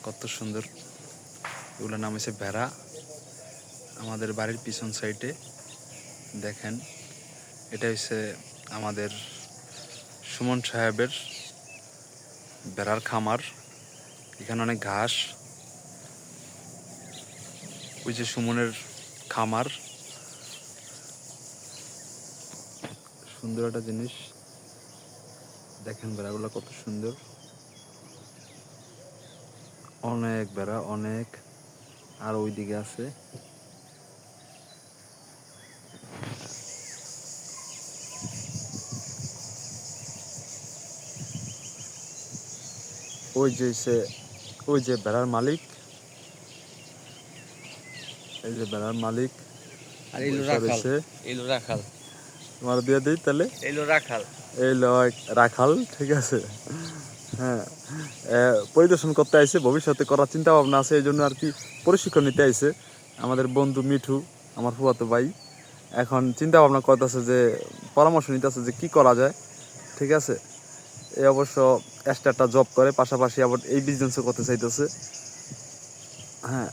কত সুন্দর। এগুলোর নাম হচ্ছে ভেড়া। আমাদের বাড়ির পিছন সাইডে দেখেন, এটা হচ্ছে আমাদের সুমন সাহেবের ভেড়ার খামার। এখানে অনেক ঘাস। ওই যে সুমনের খামার, সুন্দর একটা জিনিস। দেখেন ভেড়াগুলো কত সুন্দর, অনেক ভেড়া, অনেক। আর ওইদিকে আছে ওই যে ভেড়ার মালিক, এই যে ভেড়ার মালিক। আর এইলো রাখাল, এইলো রাখাল। তোমার দিয়ে দিই তাহলে। এইলো রাখাল, এইলো রাখাল, ঠিক আছে। হ্যাঁ, পরিদর্শন করতে আইছে, ভবিষ্যতে করার চিন্তা ভাবনা আছে, এই জন্য আর কি প্রশিক্ষণ নিতে আইছে আমাদের বন্ধু মিঠু, আমার ফুফাতো ভাই। এখন চিন্তা ভাবনা করতেছে, যে পরামর্শ নিতেছে যে কি করা যায়, ঠিক আছে। এই অবশ্য এক্সট্রা একটা জব করে, পাশাপাশি আবার এই বিজনেসও করতে চাইতেছে। হ্যাঁ,